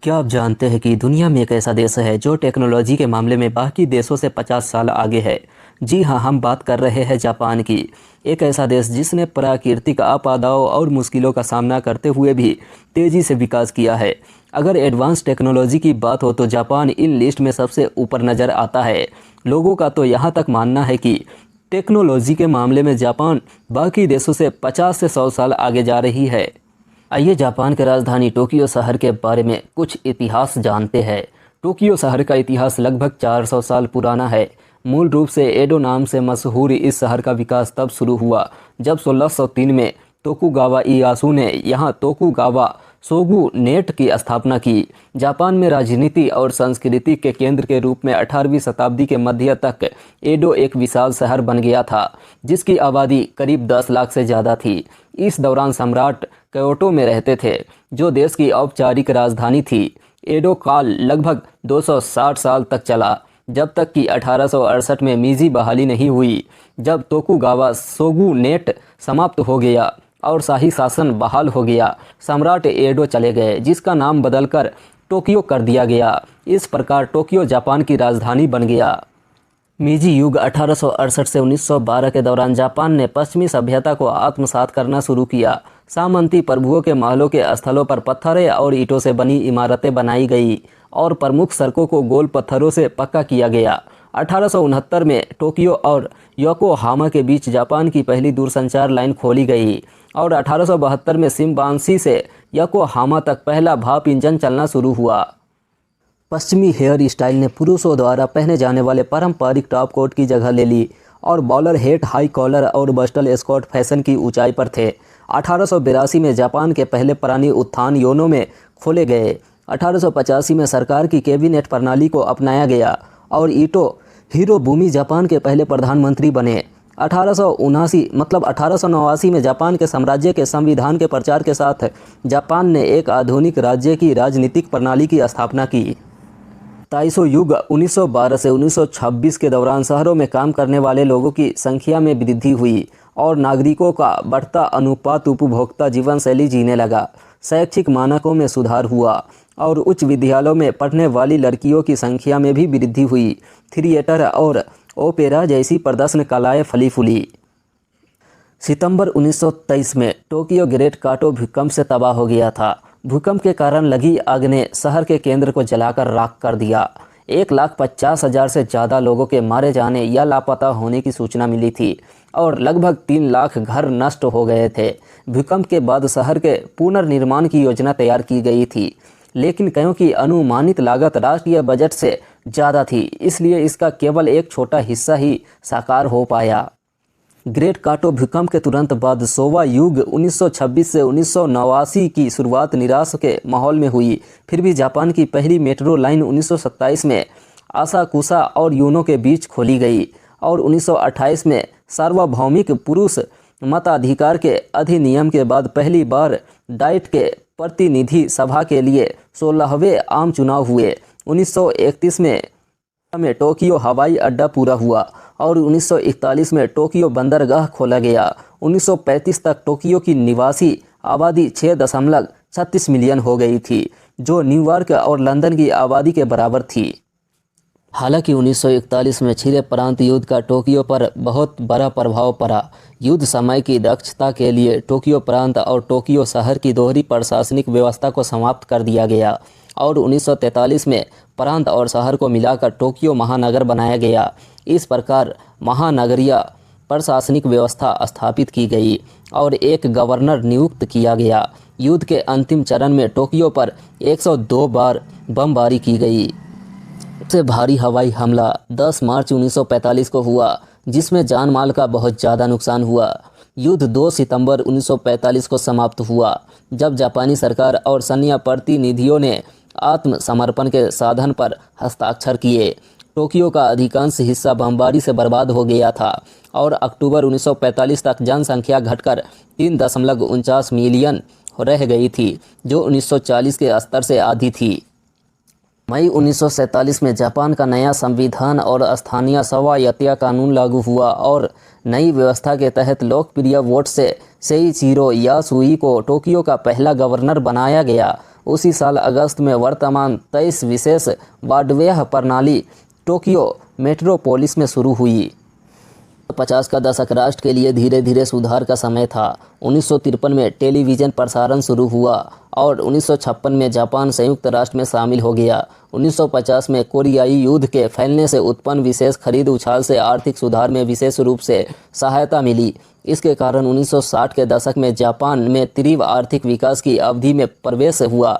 क्या आप जानते हैं कि दुनिया में एक ऐसा देश है जो टेक्नोलॉजी के मामले में बाकी देशों से 50 साल आगे है। जी हाँ, हम बात कर रहे हैं जापान की। एक ऐसा देश जिसने प्राकृतिक आपदाओं और मुश्किलों का सामना करते हुए भी तेज़ी से विकास किया है। अगर एडवांस टेक्नोलॉजी की बात हो तो जापान इन लिस्ट में सबसे ऊपर नज़र आता है। लोगों का तो यहाँ तक मानना है कि टेक्नोलॉजी के मामले में जापान बाकी देशों से 50 से 100 साल आगे जा रही है। आइए जापान के राजधानी टोक्यो शहर के बारे में कुछ इतिहास जानते हैं। टोक्यो शहर का इतिहास लगभग 400 साल पुराना है। मूल रूप से एडो नाम से मशहूर इस शहर का विकास तब शुरू हुआ जब 1603 में तोकुगावा इयासु ने यहाँ तोकुगावा शोगुनेट की स्थापना की। जापान में राजनीति और संस्कृति के केंद्र के रूप में 18वीं शताब्दी के मध्य तक एडो एक विशाल शहर बन गया था जिसकी आबादी करीब 10 लाख से ज़्यादा थी। इस दौरान सम्राट क्योटो में रहते थे जो देश की औपचारिक राजधानी थी। एडो काल लगभग 260 साल तक चला जब तक कि 1868 में मीजी बहाली नहीं हुई, जब तोकुगावा शोगुनेट समाप्त हो गया और शाही शासन बहाल हो गया। सम्राट एडो चले गए जिसका नाम बदलकर टोक्यो कर दिया गया। इस प्रकार टोक्यो जापान की राजधानी बन गया। मीजी युग 1868 से 1912 के दौरान जापान ने पश्चिमी सभ्यता को आत्मसात करना शुरू किया। सामंती प्रभुओं के महलों के स्थलों पर पत्थर और ईंटों से बनी इमारतें बनाई गई और प्रमुख सड़कों को गोल पत्थरों से पक्का किया गया। 1869 में टोक्यो और योकोहामा के बीच जापान की पहली दूरसंचार लाइन खोली गई और 1872 में शिंबांशी से योकोहामा तक पहला भाप इंजन चलना शुरू हुआ। पश्चिमी हेयर स्टाइल ने पुरुषों द्वारा पहने जाने वाले पारंपरिक टॉप कोट की जगह ले ली और बॉलर हेट, हाई कॉलर और बस्टल स्कर्ट फैशन की ऊंचाई पर थे। 1882 में जापान के पहले प्राणी उत्थान योनो में खोले गए। 1885 में सरकार की कैबिनेट प्रणाली को अपनाया गया और ईटो हिरोबुमी जापान के पहले प्रधानमंत्री बने। 1889 में जापान के साम्राज्य के संविधान के प्रचार के साथ जापान ने एक आधुनिक राज्य की राजनीतिक प्रणाली की स्थापना की। ताइसो युग 1912 से 1926 के दौरान शहरों में काम करने वाले लोगों की संख्या में वृद्धि हुई और नागरिकों का बढ़ता अनुपात उपभोक्ता जीवन शैली जीने लगा। शैक्षिक मानकों में सुधार हुआ और उच्च विद्यालयों में पढ़ने वाली लड़कियों की संख्या में भी वृद्धि हुई। थिएटर और ओपेरा जैसी प्रदर्शन कलाएं फली फूली। सितंबर 1923 में टोक्यो ग्रेट काटो भूकंप से तबाह हो गया था। भूकंप के कारण लगी आग ने शहर के केंद्र को जलाकर राख कर दिया। 1,50,000 से ज़्यादा लोगों के मारे जाने या लापता होने की सूचना मिली थी और लगभग 3 लाख घर नष्ट हो गए थे। भूकंप के बाद शहर के पुनर्निर्माण की योजना तैयार की गई थी, लेकिन क्योंकि अनुमानित लागत राष्ट्रीय बजट से ज़्यादा थी, इसलिए इसका केवल एक छोटा हिस्सा ही साकार हो पाया। ग्रेट काटो भूकंप के तुरंत बाद सोवा युग 1926 से 1989 की शुरुआत निराश के माहौल में हुई। फिर भी जापान की पहली मेट्रो लाइन 1927 में आसाकुसा और यूनो के बीच खोली गई और 1928 में सार्वभौमिक पुरुष मताधिकार के अधिनियम के बाद पहली बार डाइट के प्रतिनिधि सभा के लिए 16वें आम चुनाव हुए। 1931 में टोक्यो हवाई अड्डा पूरा हुआ और 1941 में टोक्यो बंदरगाह खोला गया। 1935 तक टोक्यो की निवासी आबादी 6.36 मिलियन हो गई थी, जो न्यूयॉर्क और लंदन की आबादी के बराबर थी। हालांकि 1941 में छिले प्रांत युद्ध का टोक्यो पर बहुत बड़ा प्रभाव पड़ा। युद्ध समय की दक्षता के लिए टोक्यो प्रांत और टोक्यो शहर की दोहरी प्रशासनिक व्यवस्था को समाप्त कर दिया गया और 1943 में प्रांत और शहर को मिलाकर टोक्यो महानगर बनाया गया। इस प्रकार महानगरीय प्रशासनिक व्यवस्था स्थापित की गई और एक गवर्नर नियुक्त किया गया। युद्ध के अंतिम चरण में टोक्यो पर 102 बार बमबारी की गई। सबसे भारी हवाई हमला 10 मार्च 1945 को हुआ, जिसमें जान माल का बहुत ज़्यादा नुकसान हुआ। युद्ध 2 सितंबर 1945 को समाप्त हुआ, जब जापानी सरकार और सैन्य प्रतिनिधियों ने आत्मसमर्पण के साधन पर हस्ताक्षर किए। टोक्यो का अधिकांश हिस्सा बमबारी से बर्बाद हो गया था और अक्टूबर 1945 तक जनसंख्या घटकर 3.49 मिलियन रह गई थी, जो 1940 के स्तर से आधी थी। मई 1947 में जापान का नया संविधान और स्थानीय स्वायत्तता कानून लागू हुआ और नई व्यवस्था के तहत लोकप्रिय वोट से सेइचिरो यासुई को टोक्यो का पहला गवर्नर बनाया गया। उसी साल अगस्त में वर्तमान 23 विशेष वाडवेह प्रणाली टोक्यो मेट्रोपोलिस में शुरू हुई। 50 का दशक राष्ट्र के लिए धीरे धीरे सुधार का समय था। 1953 में टेलीविज़न प्रसारण शुरू हुआ और 1956 में जापान संयुक्त राष्ट्र में शामिल हो गया। 1950 में कोरियाई युद्ध के फैलने से उत्पन्न विशेष खरीद उछाल से आर्थिक सुधार में विशेष रूप से सहायता मिली। इसके कारण 1960 के दशक में जापान में तीव्र आर्थिक विकास की अवधि में प्रवेश हुआ।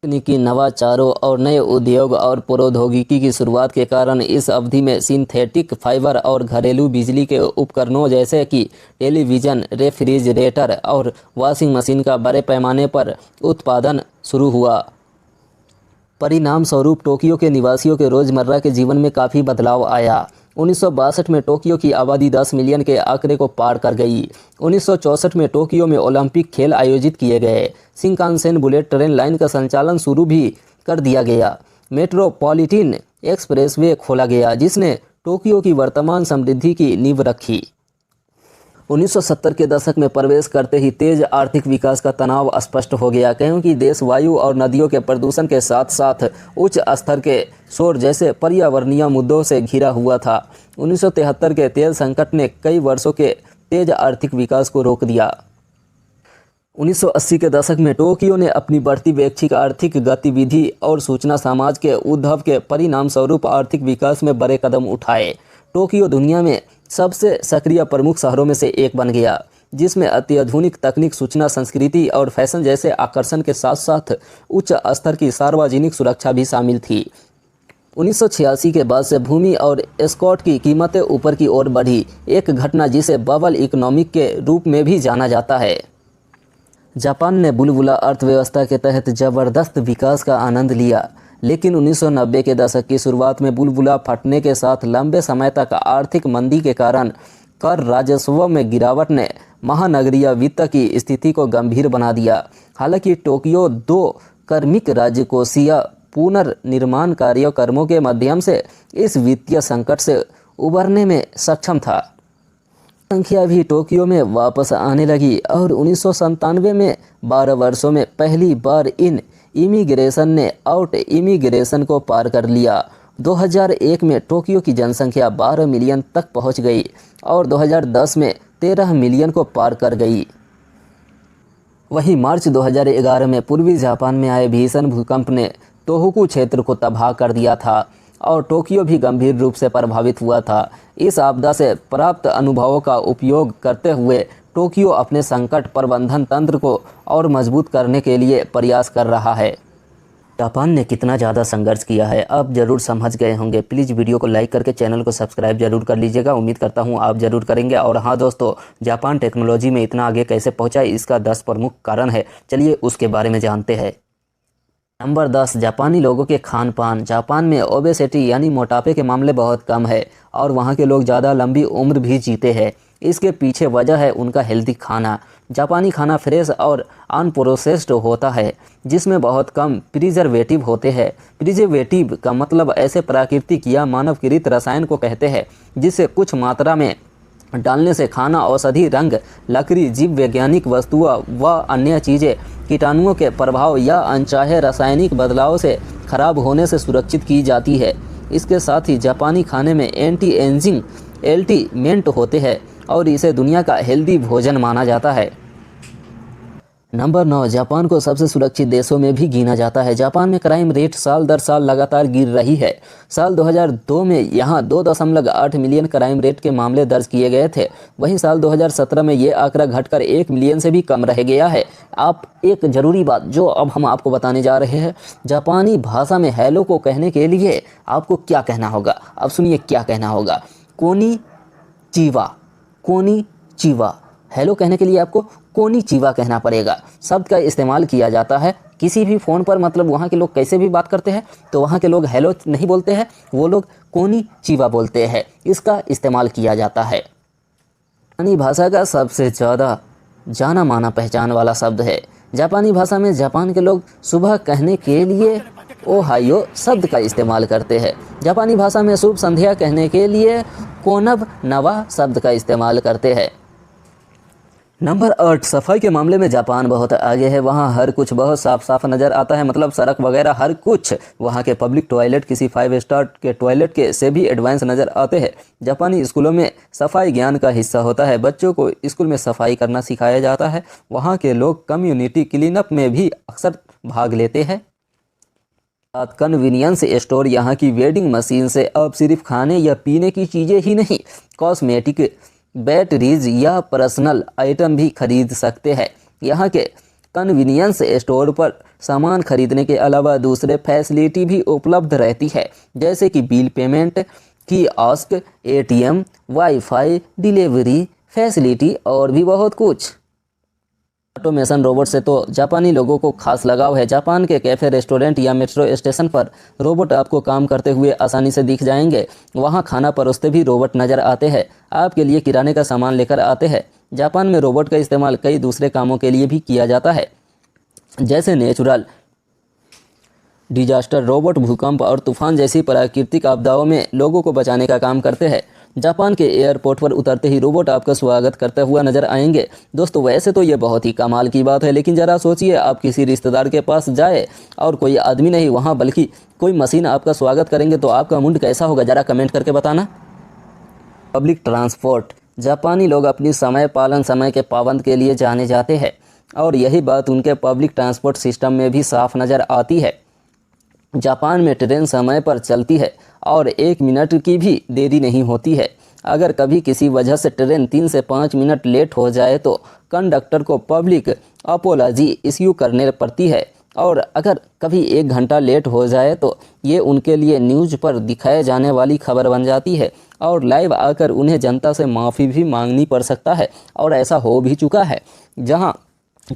तकनीकी नवाचारों और नए उद्योग और प्रौद्योगिकी की शुरुआत के कारण इस अवधि में सिंथेटिक फाइबर और घरेलू बिजली के उपकरणों जैसे कि टेलीविज़न, रेफ्रिजरेटर और वॉशिंग मशीन का बड़े पैमाने पर उत्पादन शुरू हुआ। परिणाम स्वरूप टोक्यो के निवासियों के रोज़मर्रा के जीवन में काफ़ी बदलाव आया। 1962 में टोक्यो की आबादी 10 मिलियन के आंकड़े को पार कर गई। 1964 में टोक्यो में ओलंपिक खेल आयोजित किए गए। शिंकानसेन बुलेट ट्रेन लाइन का संचालन शुरू भी कर दिया गया। मेट्रोपॉलिटन एक्सप्रेसवे खोला गया जिसने टोक्यो की वर्तमान समृद्धि की नींव रखी। 1970 के दशक में प्रवेश करते ही तेज आर्थिक विकास का तनाव स्पष्ट हो गया, क्योंकि देश वायु और नदियों के प्रदूषण के साथ साथ उच्च स्तर के शोर जैसे पर्यावरणीय मुद्दों से घिरा हुआ था। 1973 के तेल संकट ने कई वर्षों के तेज आर्थिक विकास को रोक दिया। 1980 के दशक में टोक्यो ने अपनी बढ़ती वैश्विक आर्थिक गतिविधि और सूचना समाज के उद्भव के परिणाम स्वरूप आर्थिक विकास में बड़े कदम उठाए। टोक्यो दुनिया में सबसे सक्रिय प्रमुख शहरों में से एक बन गया, जिसमें अत्याधुनिक तकनीक, सूचना, संस्कृति और फैशन जैसे आकर्षण के साथ साथ उच्च स्तर की सार्वजनिक सुरक्षा भी शामिल थी। 1986 के बाद से भूमि और एस्कॉर्ट की कीमतें ऊपर की ओर बढ़ी, एक घटना जिसे बबल इकोनॉमिक के रूप में भी जाना जाता है। जापान ने बुलबुला अर्थव्यवस्था के तहत जबरदस्त विकास का आनंद लिया, लेकिन 1990 के दशक की शुरुआत में बुलबुला फटने के साथ लंबे समय तक आर्थिक मंदी के कारण कर राजस्व में गिरावट ने महानगरीय वित्त की स्थिति को गंभीर बना दिया। हालांकि टोक्यो 2 कार्मिक राजकोषीय पुनर्निर्माण कार्यक्रमों के माध्यम से इस वित्तीय संकट से उबरने में सक्षम था। संख्या भी टोक्यो में वापस आने लगी और 1997 में 12 वर्षों में पहली बार इन इमिग्रेशन ने आउट इमिग्रेशन को पार कर लिया। 2001 में टोक्यो की जनसंख्या 12 मिलियन तक पहुंच गई और 2010 में 13 मिलियन को पार कर गई। वहीं मार्च 2011 में पूर्वी जापान में आए भीषण भूकंप ने तोहोकू क्षेत्र को तबाह कर दिया था और टोक्यो भी गंभीर रूप से प्रभावित हुआ था। इस आपदा से प्राप्त अनुभवों का उपयोग करते हुए टोक्यो अपने संकट प्रबंधन तंत्र को और मजबूत करने के लिए प्रयास कर रहा है। जापान ने कितना ज़्यादा संघर्ष किया है आप ज़रूर समझ गए होंगे। प्लीज़ वीडियो को लाइक करके चैनल को सब्सक्राइब जरूर कर लीजिएगा। उम्मीद करता हूँ आप ज़रूर करेंगे। और हाँ दोस्तों, जापान टेक्नोलॉजी में इतना आगे कैसे पहुँचा, इसका 10 प्रमुख कारण है। चलिए उसके बारे में जानते हैं। नंबर 10, जापानी लोगों के खान पान। जापान में ओबेसिटी यानी मोटापे के मामले बहुत कम है और वहाँ के लोग ज़्यादा लंबी उम्र भी जीते हैं। इसके पीछे वजह है उनका हेल्दी खाना। जापानी खाना फ्रेश और अनप्रोसेस्ड होता है, जिसमें बहुत कम प्रिजर्वेटिव होते हैं। प्रिजर्वेटिव का मतलब ऐसे प्राकृतिक या मानवकृत रसायन को कहते हैं जिसे कुछ मात्रा में डालने से खाना औषधि, रंग, लकड़ी, जीव वैज्ञानिक वस्तुओं व अन्य चीज़ें कीटाणुओं के प्रभाव या अनचाहे रासायनिक बदलाव से खराब होने से सुरक्षित की जाती है। इसके साथ ही जापानी खाने में एंटी एजिंग एलिमेंट होते हैं और इसे दुनिया का हेल्दी भोजन माना जाता है। नंबर 9, जापान को सबसे सुरक्षित देशों में भी गिना जाता है। जापान में क्राइम रेट साल दर साल लगातार गिर रही है। साल 2002 में यहाँ 2.8 मिलियन क्राइम रेट के मामले दर्ज किए गए थे। वहीं साल 2017 में ये आंकड़ा घटकर 1 मिलियन से भी कम रह गया है। आप एक ज़रूरी बात जो अब हम आपको बताने जा रहे हैं, जापानी भाषा में हेलो को कहने के लिए आपको क्या कहना होगा। अब सुनिए क्या कहना होगा। कोनिचिवा। कोनिचिवा हेलो कहने के लिए आपको कोनिचिवा कहना पड़ेगा। शब्द का इस्तेमाल किया जाता है किसी भी फ़ोन पर, मतलब वहाँ के लोग कैसे भी बात करते हैं तो वहाँ के लोग हेलो नहीं बोलते हैं, वो लोग कोनिचिवा बोलते हैं। इसका इस्तेमाल किया जाता है। जापानी भाषा का सबसे ज़्यादा जाना माना पहचान वाला शब्द है। जापानी भाषा में जापान के लोग सुबह कहने के लिए ओहायो शब्द का इस्तेमाल करते हैं। जापानी भाषा में शुभ संध्या कहने के लिए कोनब नवा शब्द का इस्तेमाल करते हैं। नंबर 8, सफाई के मामले में जापान बहुत आगे है। वहाँ हर कुछ बहुत साफ साफ नज़र आता है, मतलब सड़क वगैरह हर कुछ। वहाँ के पब्लिक टॉयलेट किसी 5 स्टार के टॉयलेट के से भी एडवांस नज़र आते हैं। जापानी स्कूलों में सफाई ज्ञान का हिस्सा होता है। बच्चों को स्कूल में सफाई करना सिखाया जाता है। वहाँ के लोग कम्युनिटी क्लीनअप में भी अक्सर भाग लेते हैं। कन्वीनियंस स्टोर, यहाँ की वेंडिंग मशीन से अब सिर्फ खाने या पीने की चीज़ें ही नहीं, कॉस्मेटिक, बैटरीज या पर्सनल आइटम भी खरीद सकते हैं। यहाँ के कन्वीनियंस स्टोर पर सामान खरीदने के अलावा दूसरे फैसिलिटी भी उपलब्ध रहती है, जैसे कि bill payment, kiosk, ATM, wifi, delivery facility और भी बहुत कुछ। ऑटोमेशन रोबोट से तो जापानी लोगों को खास लगाव है। जापान के कैफ़े, रेस्टोरेंट या मेट्रो स्टेशन पर रोबोट आपको काम करते हुए आसानी से दिख जाएंगे। वहाँ खाना परोसते भी रोबोट नज़र आते हैं, आपके लिए किराने का सामान लेकर आते हैं। जापान में रोबोट का इस्तेमाल कई दूसरे कामों के लिए भी किया जाता है, जैसे नेचुरल डिजास्टर। रोबोट भूकंप और तूफान जैसी प्राकृतिक आपदाओं में लोगों को बचाने का काम करते हैं। जापान के एयरपोर्ट पर उतरते ही रोबोट आपका स्वागत करता हुआ नजर आएंगे। दोस्तों, वैसे तो ये बहुत ही कमाल की बात है, लेकिन ज़रा सोचिए, आप किसी रिश्तेदार के पास जाए और कोई आदमी नहीं वहाँ बल्कि कोई मशीन आपका स्वागत करेंगे तो आपका मूड कैसा होगा, ज़रा कमेंट करके बताना। पब्लिक ट्रांसपोर्ट, जापानी लोग अपनी समय पालन, समय के पाबंद के लिए जाने जाते हैं और यही बात उनके पब्लिक ट्रांसपोर्ट सिस्टम में भी साफ नज़र आती है। जापान में ट्रेन समय पर चलती है और 1 मिनट की भी देरी नहीं होती है। अगर कभी किसी वजह से ट्रेन 3 से 5 मिनट लेट हो जाए तो कंडक्टर को पब्लिक अपोलॉजी इश्यू करने पड़ती है, और अगर कभी 1 घंटा लेट हो जाए तो ये उनके लिए न्यूज़ पर दिखाए जाने वाली खबर बन जाती है और लाइव आकर उन्हें जनता से माफ़ी भी मांगनी पड़ सकता है, और ऐसा हो भी चुका है। जहाँ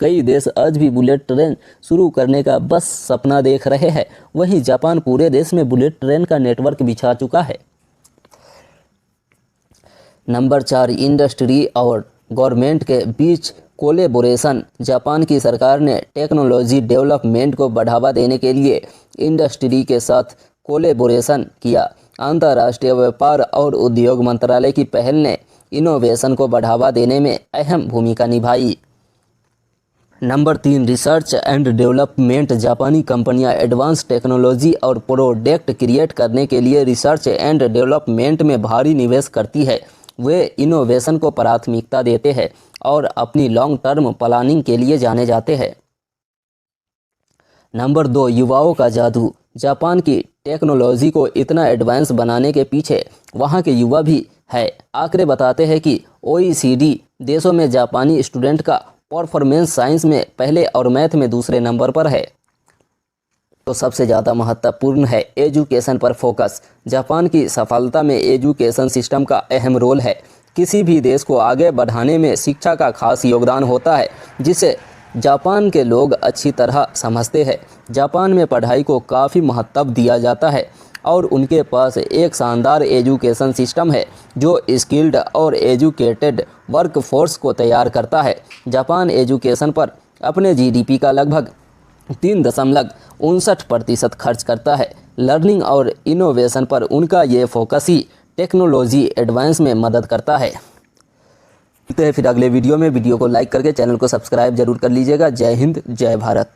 कई देश आज भी बुलेट ट्रेन शुरू करने का बस सपना देख रहे हैं, वहीं जापान पूरे देश में बुलेट ट्रेन का नेटवर्क बिछा चुका है। नंबर 4, इंडस्ट्री और गवर्नमेंट के बीच कोलेबोरेशन। जापान की सरकार ने टेक्नोलॉजी डेवलपमेंट को बढ़ावा देने के लिए इंडस्ट्री के साथ कोलेबोरेशन किया। अंतर्राष्ट्रीय व्यापार और उद्योग मंत्रालय की पहल ने इनोवेशन को बढ़ावा देने में अहम भूमिका निभाई। Number 3, research and development. जापानी कंपनियां एडवांस टेक्नोलॉजी और प्रोडक्ट क्रिएट करने के लिए रिसर्च एंड डेवलपमेंट में भारी निवेश करती है। वे इनोवेशन को प्राथमिकता देते हैं और अपनी लॉन्ग टर्म प्लानिंग के लिए जाने जाते हैं। नंबर 2, युवाओं का जादू। जापान की टेक्नोलॉजी को इतना एडवांस बनाने के पीछे वहाँ के युवा भी है। आंकड़े बताते हैं कि OECD देशों में जापानी स्टूडेंट का परफॉर्मेंस साइंस में पहले और मैथ में दूसरे नंबर पर है। तो सबसे ज़्यादा महत्वपूर्ण है एजुकेशन पर फोकस। जापान की सफलता में एजुकेशन सिस्टम का अहम रोल है। किसी भी देश को आगे बढ़ाने में शिक्षा का खास योगदान होता है, जिसे जापान के लोग अच्छी तरह समझते हैं। जापान में पढ़ाई को काफ़ी महत्व दिया जाता है और उनके पास एक शानदार एजुकेशन सिस्टम है जो स्किल्ड और एजुकेटेड वर्कफोर्स को तैयार करता है। जापान एजुकेशन पर अपने GDP का लगभग 3.59% खर्च करता है। लर्निंग और इनोवेशन पर उनका ये फोकस ही टेक्नोलॉजी एडवांस में मदद करता है। मिलते हैं फिर अगले वीडियो में। वीडियो को लाइक करके चैनल को सब्सक्राइब जरूर कर लीजिएगा। जय हिंद, जय भारत।